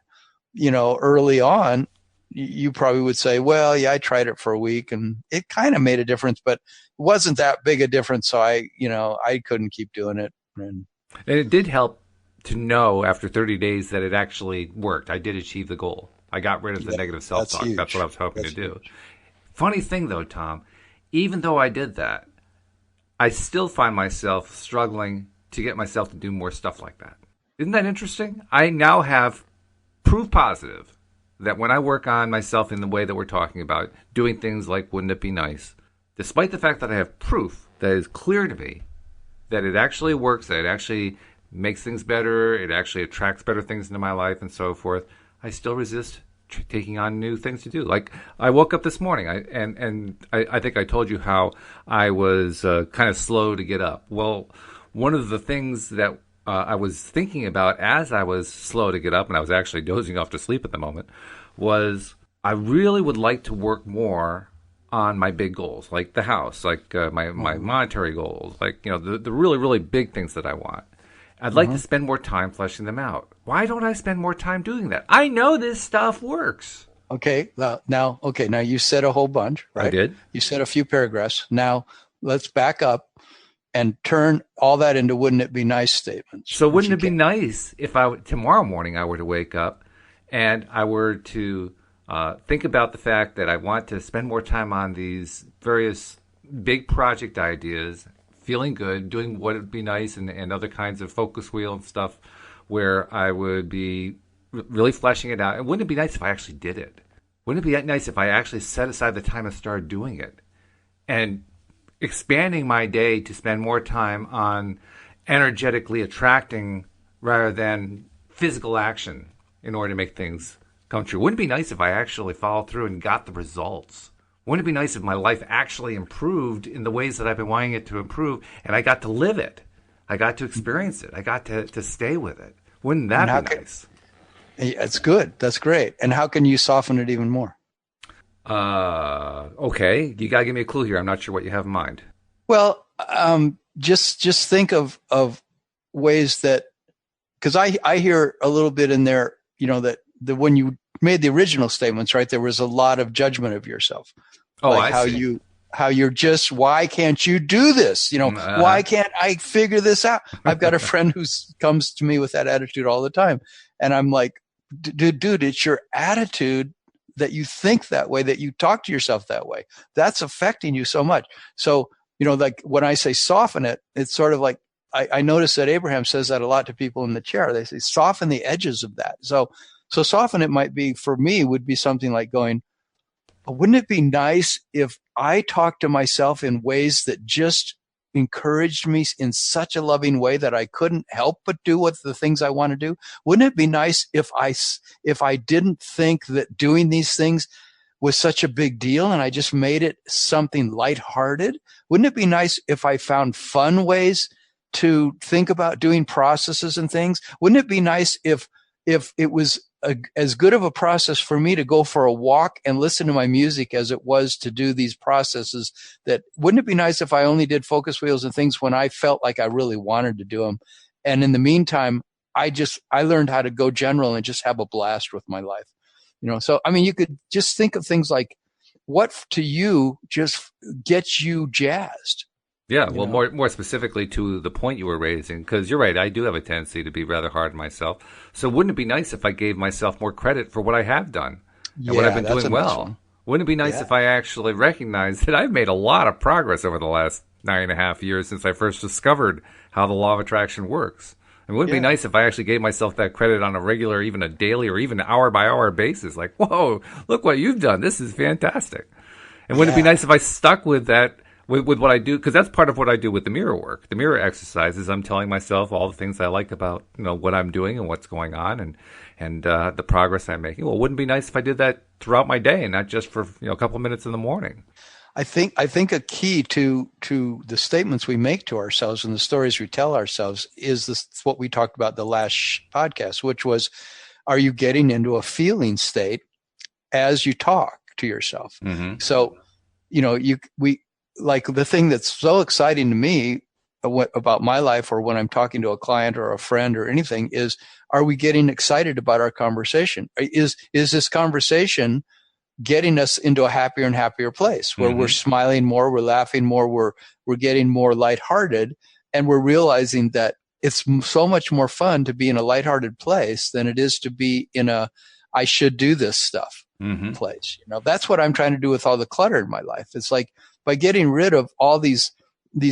early on, you probably would say, well, yeah, I tried it for a week and it kind of made a difference, but it wasn't that big a difference. So I couldn't keep doing it. And And it did help to know after 30 days that it actually worked. I did achieve the goal. I got rid of the negative self-talk. That's what I was hoping to do. Huge. Funny thing, though, Tom, even though I did that, I still find myself struggling to get myself to do more stuff like that. Isn't that interesting? I now have proof positive that when I work on myself in the way that we're talking about, doing things like wouldn't it be nice, despite the fact that I have proof that is clear to me that it actually works, that it actually makes things better, it actually attracts better things into my life and so forth, I still resist taking on new things to do. Like I woke up this morning, I think I told you how I was kind of slow to get up. Well, one of the things that I was thinking about as I was slow to get up, and I was actually dozing off to sleep at the moment, was I really would like to work more on my big goals, like the house, like my monetary goals, like the really, really big things that I want. I'd like to spend more time fleshing them out. Why don't I spend more time doing that? I know this stuff works. Okay. Now you said a whole bunch, right? I did. You said a few paragraphs. Now let's back up and turn all that into wouldn't it be nice statements. So wouldn't it be nice if tomorrow morning I were to wake up and I were to think about the fact that I want to spend more time on these various big project ideas, feeling good, doing what would be nice, and other kinds of focus wheel and stuff where I would be really fleshing it out. And wouldn't it be nice if I actually did it? Wouldn't it be nice if I actually set aside the time and started doing it? And expanding my day to spend more time on energetically attracting rather than physical action in order to make things come true. Wouldn't it be nice if I actually followed through and got the results? Wouldn't it be nice if my life actually improved in the ways that I've been wanting it to improve, and I got to live it? I got to experience it. I got to stay with it. Wouldn't that be nice? It's good. That's great. And how can you soften it even more? Okay. You got to give me a clue here. I'm not sure what you have in mind. Well, just think of ways that, because I hear a little bit in there, that when you made the original statements, right, there was a lot of judgment of yourself. Oh, like I see. How you're just, why can't you do this? Why can't I figure this out? I've got a friend who comes to me with that attitude all the time. And I'm like, dude, it's your attitude that you think that way, that you talk to yourself that way. That's affecting you so much. So, like when I say soften it, it's sort of like, I notice that Abraham says that a lot to people in the chair. They say, soften the edges of that. So soften it might be, for me, would be something like going, wouldn't it be nice if I talked to myself in ways that just encouraged me in such a loving way that I couldn't help but do what the things I want to do? Wouldn't it be nice if I didn't think that doing these things was such a big deal and I just made it something lighthearted? Wouldn't it be nice if I found fun ways to think about doing processes and things? Wouldn't it be nice if it was as good of a process for me to go for a walk and listen to my music as it was to do these processes? That wouldn't it be nice if I only did focus wheels and things when I felt like I really wanted to do them? And in the meantime, I learned how to go general and just have a blast with my life. So, I mean, you could just think of things like what to you just gets you jazzed. Yeah, well, more specifically to the point you were raising, because you're right, I do have a tendency to be rather hard on myself. So wouldn't it be nice if I gave myself more credit for what I have done and what I've been doing well? Wouldn't it be nice if I actually recognized that I've made a lot of progress over the last 9.5 years since I first discovered how the law of attraction works? And wouldn't it be nice if I actually gave myself that credit on a regular, even a daily or even hour-by-hour basis? Like, whoa, look what you've done. This is fantastic. And wouldn't it be nice if I stuck with that, with what I do? Because that's part of what I do with the mirror work. The mirror exercises, I'm telling myself all the things I like about what I'm doing and what's going on and the progress I'm making. Well, wouldn't it be nice if I did that throughout my day and not just for a couple of minutes in the morning? I think a key to the statements we make to ourselves and the stories we tell ourselves is this, what we talked about the last podcast, which was, are you getting into a feeling state as you talk to yourself? Mm-hmm. So, we like the thing that's so exciting to me about my life, or when I'm talking to a client or a friend or anything, is, are we getting excited about our conversation? Is this conversation getting us into a happier and happier place where we're smiling more, we're laughing more, we're getting more lighthearted, and we're realizing that it's so much more fun to be in a lighthearted place than it is to be in a I should do this stuff place. That's what I'm trying to do with all the clutter in my life. It's like by getting rid of all these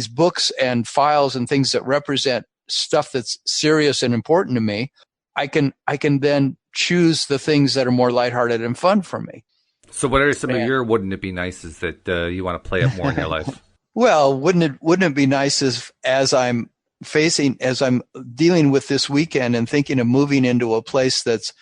books and files and things that represent stuff that's serious and important to me, I can then choose the things that are more lighthearted and fun for me. So what are some of your wouldn't it be nices that you want to play up more in your life? Well, wouldn't it be nice as I'm dealing with this weekend and thinking of moving into a place that's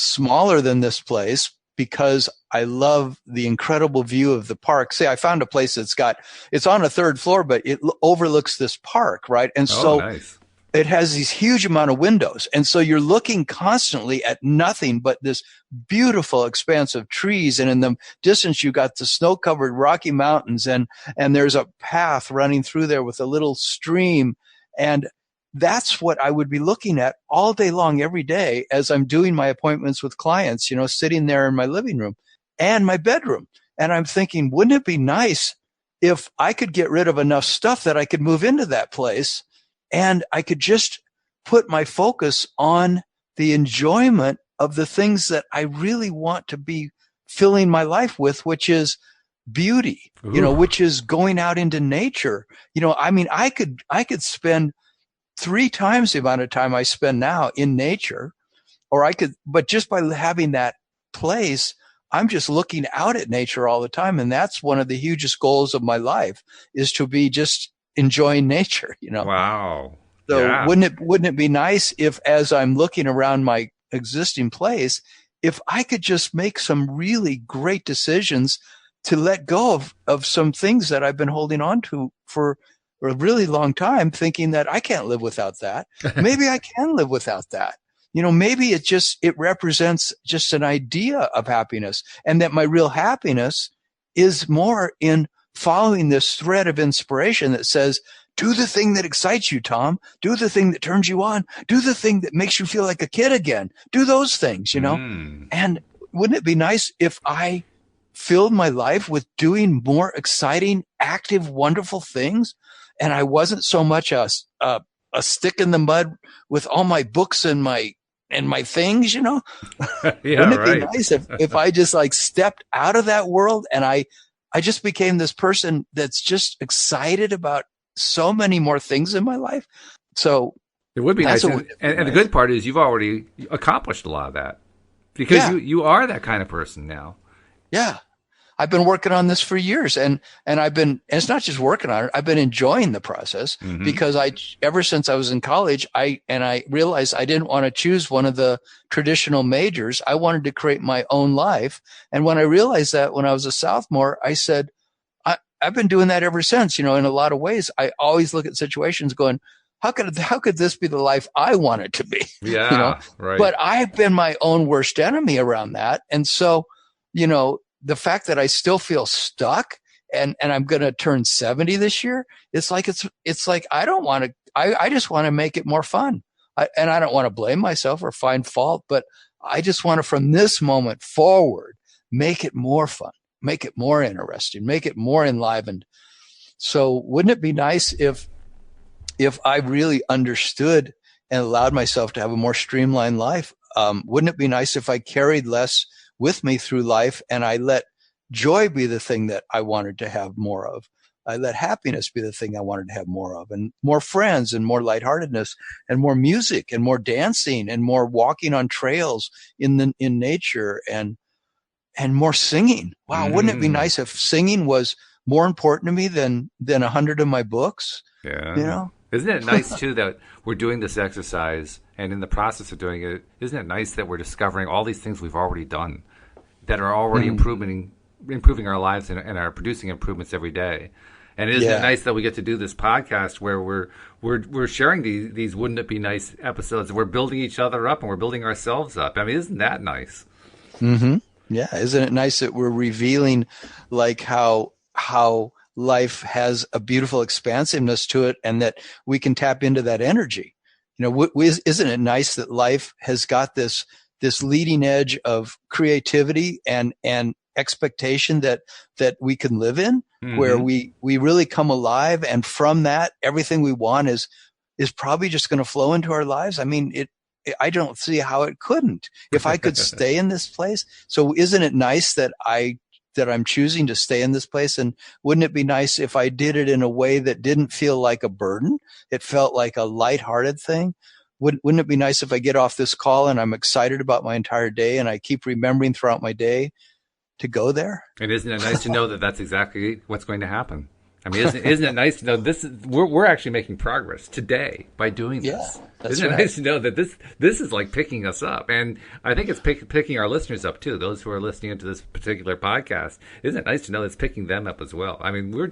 smaller than this place because I love the incredible view of the park. Say I found a place it's on a third floor, but it overlooks this park, right? And nice. It has these huge amount of windows. And so you're looking constantly at nothing but this beautiful expanse of trees. And in the distance, you got the snow-covered Rocky Mountains and there's a path running through there with a little stream. And that's what I would be looking at all day long, every day as I'm doing my appointments with clients, sitting there in my living room and my bedroom. And I'm thinking, wouldn't it be nice if I could get rid of enough stuff that I could move into that place and I could just put my focus on the enjoyment of the things that I really want to be filling my life with, which is beauty, which is going out into nature. I could spend 3 times the amount of time I spend now in nature, but just by having that place, I'm just looking out at nature all the time. And that's one of the hugest goals of my life is to be just enjoying nature, Wow. So yeah. wouldn't it be nice if, as I'm looking around my existing place, if I could just make some really great decisions to let go of some things that I've been holding on to for a really long time, thinking that I can't live without that. Maybe I can live without that. Maybe it represents just an idea of happiness, and that my real happiness is more in following this thread of inspiration that says, do the thing that excites you, Tom. Do the thing that turns you on. Do the thing that makes you feel like a kid again. Do those things, And wouldn't it be nice if I filled my life with doing more exciting, active, wonderful things? And I wasn't so much a stick in the mud with all my books and my things, Yeah, Wouldn't it be nice if I just stepped out of that world and I just became this person that's just excited about so many more things in my life. So it would be nice. And the good part is you've already accomplished a lot of that because you are that kind of person now. Yeah. I've been working on this for years and it's not just working on it. I've been enjoying the process because ever since I was in college, I realized I didn't want to choose one of the traditional majors. I wanted to create my own life. And when I realized that when I was a sophomore, I said, I've been doing that ever since, in a lot of ways. I always look at situations going, how could this be the life I want it to be? Yeah. Right. But I've been my own worst enemy around that. And so, the fact that I still feel stuck and I'm going to turn 70 this year, it's like I don't want to, I just want to make it more fun. And I don't want to blame myself or find fault, but I just want to, from this moment forward, make it more fun, make it more interesting, make it more enlivened. So wouldn't it be nice if I really understood and allowed myself to have a more streamlined life? Wouldn't it be nice if I carried less with me through life and I let joy be the thing that I wanted to have more of? I let happiness be the thing I wanted to have more of, and more friends and more lightheartedness and more music and more dancing and more walking on trails in nature and more singing. Wow. Wouldn't it be nice if singing was more important to me than 100 of my books? Yeah. Isn't it nice too that we're doing this exercise, and in the process of doing it, isn't it nice that we're discovering all these things we've already done that are already improving our lives and are producing improvements every day? And isn't it nice that we get to do this podcast where we're sharing these wouldn't it be nice episodes, and we're building each other up and we're building ourselves up? I mean, isn't that nice? Mm-hmm. Yeah. Isn't it nice that we're revealing how life has a beautiful expansiveness to it and that we can tap into that energy? Isn't it nice that life has got this leading edge of creativity and expectation that we can live in, where we really come alive. And from that, everything we want is is probably just going to flow into our lives. I mean, I don't see how it couldn't if I could stay in this place. So isn't it nice that I'm choosing to stay in this place? And wouldn't it be nice if I did it in a way that didn't feel like a burden? It felt like a lighthearted thing. Wouldn't it be nice if I get off this call and I'm excited about my entire day and I keep remembering throughout my day to go there? And isn't it nice to know that that's exactly what's going to happen? I mean, isn't it nice to know we're actually making progress today by doing this? Yeah, isn't it nice to know that this is like picking us up? And I think it's picking our listeners up too, those who are listening to this particular podcast. Isn't it nice to know it's picking them up as well? I mean, we're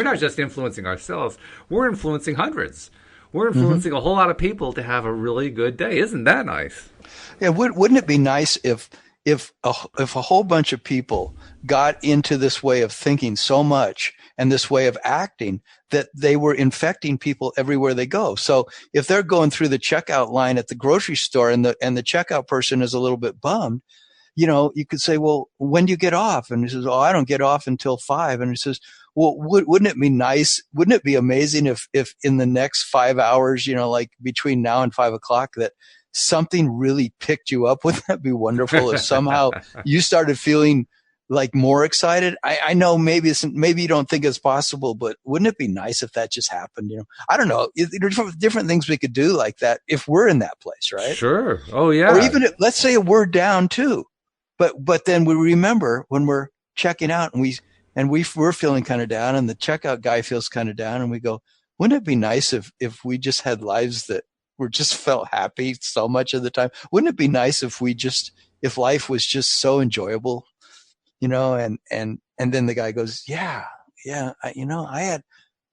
not just influencing ourselves, we're influencing hundreds. We're influencing a whole lot of people to have a really good day. Isn't that nice? Yeah, wouldn't it be nice if a whole bunch of people got into this way of thinking so much and this way of acting that they were infecting people everywhere they go? So if they're going through the checkout line at the grocery store and the checkout person is a little bit bummed, you could say, well, when do you get off? And he says, oh, I don't get off until 5. And he says, well, wouldn't it be nice? Wouldn't it be amazing if in the next 5 hours, like between now and 5 o'clock, that something really picked you up? Wouldn't that be wonderful if somehow you started feeling like more excited? I know maybe you don't think it's possible, but wouldn't it be nice if that just happened? I don't know. There's different things we could do like that if we're in that place, right? Sure. Oh yeah. Or even let's say we're down too, but then we remember when we're checking out and we're feeling kind of down and the checkout guy feels kind of down and we go, wouldn't it be nice if we just had lives that were just felt happy so much of the time? Wouldn't it be nice if life was just so enjoyable, and then the guy goes, yeah,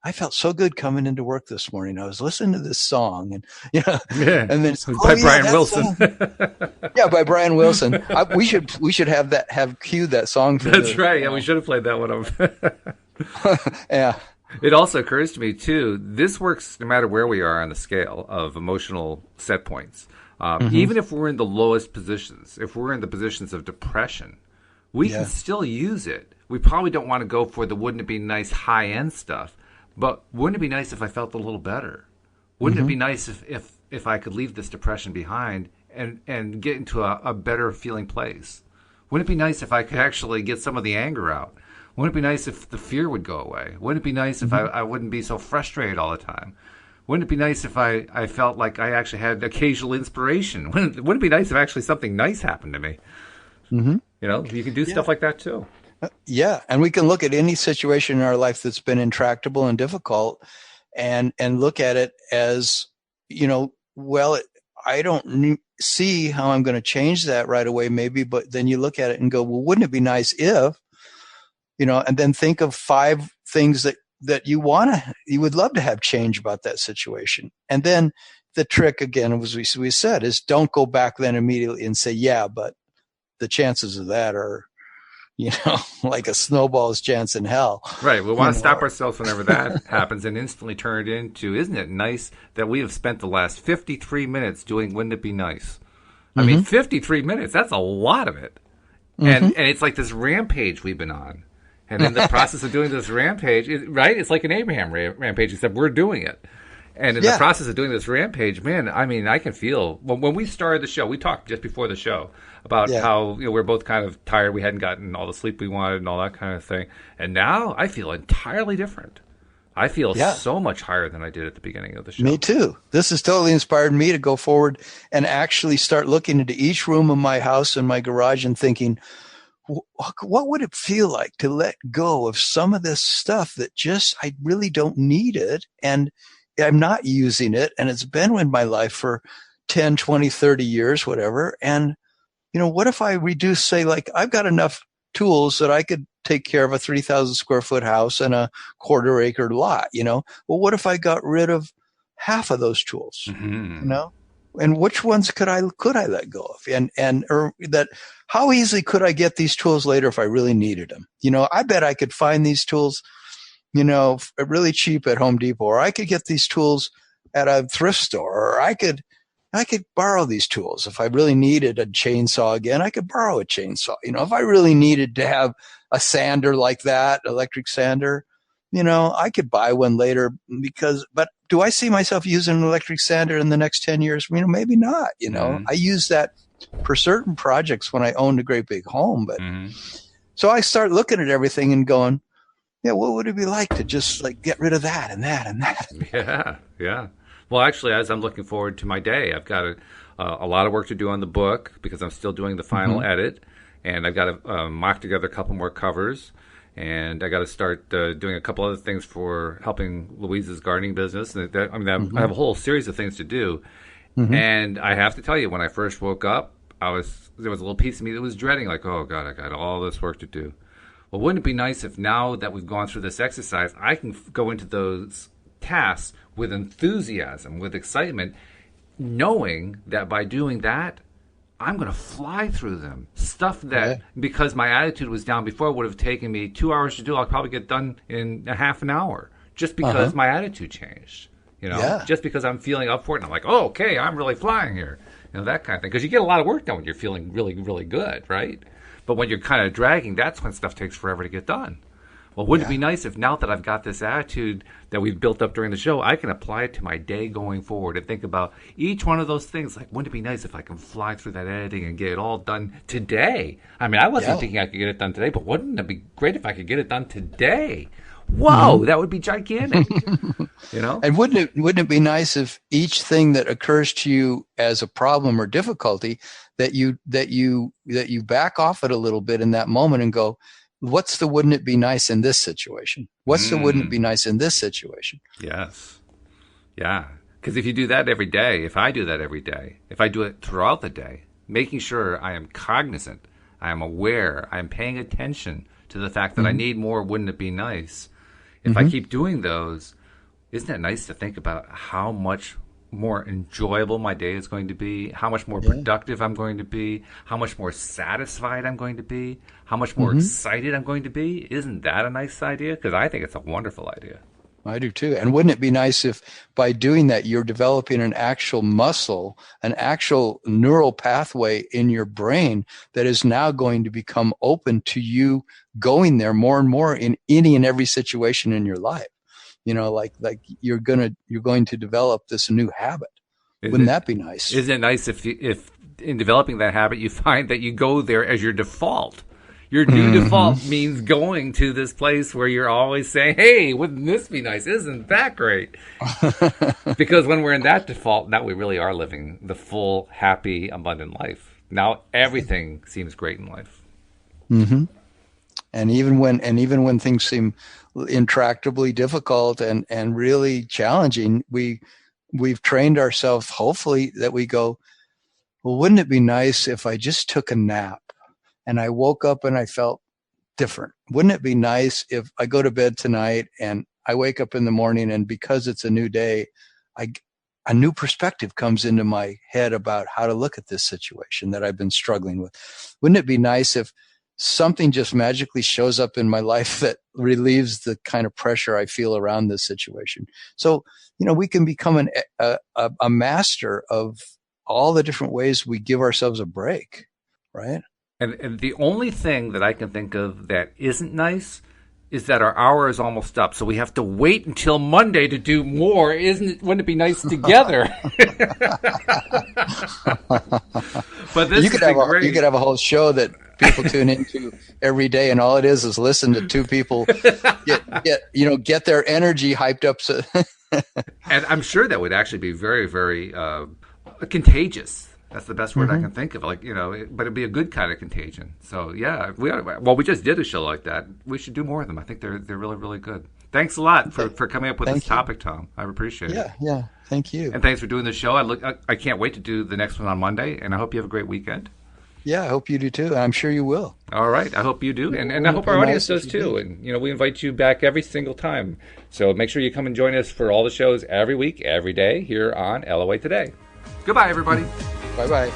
I felt so good coming into work this morning. I was listening to this song and, and then by Brian Wilson. Yeah, by Brian Wilson. We should have cued that song. That's right. Yeah, we should have played that one up. Yeah. It also occurs to me too, this works no matter where we are on the scale of emotional set points. Even if we're in the lowest positions, if we're in the positions of depression, we can still use it. We probably don't want to go for the wouldn't it be nice high-end stuff. But wouldn't it be nice if I felt a little better? Wouldn't it be nice if I could leave this depression behind and get into a better feeling place? Wouldn't it be nice if I could actually get some of the anger out? Wouldn't it be nice if the fear would go away? Wouldn't it be nice if I wouldn't be so frustrated all the time? Wouldn't it be nice if I felt like I actually had occasional inspiration? Wouldn't it be nice if actually something nice happened to me? Mm-hmm. You can do stuff like that too. Yeah. And we can look at any situation in our life that's been intractable and difficult and look at it as, I don't see how I'm going to change that right away, maybe, but then you look at it and go, well, wouldn't it be nice if, and then think of 5 things that you would love to have change about that situation. And then the trick again, as we said, is don't go back then immediately and say, yeah, but the chances of that are, like a snowball's chance in hell. Right. We want to stop ourselves whenever that happens and instantly turn it into, isn't it nice that we have spent the last 53 minutes doing Wouldn't It Be Nice? I mean, 53 minutes, that's a lot of it. And it's like this rampage we've been on. And in the process of doing this rampage, right? It's like an Abraham rampage, except we're doing it. And in the process of doing this rampage, man, I mean, I can feel when we started the show, we talked just before the show about how we're both kind of tired. We hadn't gotten all the sleep we wanted and all that kind of thing. And now I feel entirely different. I feel so much higher than I did at the beginning of the show. Me too. This has totally inspired me to go forward and actually start looking into each room of my house and my garage and thinking, what would it feel like to let go of some of this stuff that I really don't need it and I'm not using it and it's been in my life for 10, 20, 30 years, whatever. And, what if I reduce, say, like I've got enough tools that I could take care of a 3,000 square foot house and a 1/4 acre lot, Well, what if I got rid of half of those tools, And which ones could I let go of? Or how easily could I get these tools later if I really needed them? I bet I could find these tools, really cheap at Home Depot, or I could get these tools at a thrift store, or I could borrow these tools. If I really needed a chainsaw again, I could borrow a chainsaw. If I really needed to have a sander like that, electric sander, I could buy one later but do I see myself using an electric sander in the next 10 years? Maybe not, I use that for certain projects when I owned a great big home. But so I start looking at everything and going, yeah, what would it be like to just like get rid of that and that and that? Yeah. Yeah. Well, actually, as I'm looking forward to my day, I've got a lot of work to do on the book because I'm still doing the final edit, and I've got to mock together a couple more covers, and I got to start doing a couple other things for helping Louise's gardening business. I have a whole series of things to do, and I have to tell you, when I first woke up, there was a little piece of me that was dreading, like, oh God, I got all this work to do. Well, wouldn't it be nice if now that we've gone through this exercise, I can go into those tasks with enthusiasm, with excitement, knowing that by doing that, I'm going to fly through them. Stuff that, because my attitude was down before, would have taken me 2 hours to do, I'll probably get done in a half an hour, just because my attitude changed. Just because I'm feeling up for it, and I'm like, oh, okay, I'm really flying here. That kind of thing. Because you get a lot of work done when you're feeling really, really good, right? But when you're kind of dragging, that's when stuff takes forever to get done. Well, wouldn't it be nice if now that I've got this attitude that we've built up during the show, I can apply it to my day going forward and think about each one of those things. Like, wouldn't it be nice if I can fly through that editing and get it all done today? I mean, I wasn't thinking I could get it done today, but wouldn't it be great if I could get it done today? Whoa, that would be gigantic. And wouldn't it be nice if each thing that occurs to you as a problem or difficulty that you back off it a little bit in that moment and go, what's the wouldn't it be nice in this situation? What's the wouldn't it be nice in this situation? Yes. Yeah. Because if you do that every day, if I do that every day, if I do it throughout the day, making sure I am cognizant, I am aware, I am paying attention to the fact that I need more wouldn't it be nice. If I keep doing those, isn't it nice to think about how much more enjoyable my day is going to be, how much more productive I'm going to be, how much more satisfied I'm going to be, how much more excited I'm going to be? Isn't that a nice idea? Because I think it's a wonderful idea. I do too. And wouldn't it be nice if by doing that, you're developing an actual muscle, an actual neural pathway in your brain that is now going to become open to you going there more and more in any and every situation in your life? Like you're going to develop this new habit. Wouldn't that be nice? Isn't it nice if in developing that habit, you find that you go there as your default? Your new default means going to this place where you're always saying, hey, wouldn't this be nice? Isn't that great? Because when we're in that default, now we really are living the full, happy, abundant life. Now everything seems great in life. And even when things seem intractably difficult and really challenging, we've trained ourselves, hopefully, that we go, well, wouldn't it be nice if I just took a nap and I woke up and I felt different? Wouldn't it be nice if I go to bed tonight and I wake up in the morning and because it's a new day, a new perspective comes into my head about how to look at this situation that I've been struggling with? Wouldn't it be nice if something just magically shows up in my life that relieves the kind of pressure I feel around this situation? So, we can become a master of all the different ways we give ourselves a break, right? And the only thing that I can think of that isn't nice is that our hour is almost up, so we have to wait until Monday to do more. Wouldn't it be nice together? But this you could have a whole show that people tune into every day, and all it is listen to two people get their energy hyped up. So and I'm sure that would actually be very, very contagious. That's the best word I can think of. But it'd be a good kind of contagion. So yeah, we just did a show like that. We should do more of them. I think they're really, really good. Thanks a lot for coming up with this topic, Tom. I appreciate it. Yeah. Thank you. And thanks for doing the show. I can't wait to do the next one on Monday, and I hope you have a great weekend. Yeah, I hope you do too. I'm sure you will. All right. I hope you do. And I hope our audience does too. And, we invite you back every single time. So make sure you come and join us for all the shows every week, every day here on LOA Today. Goodbye, everybody. Bye-bye.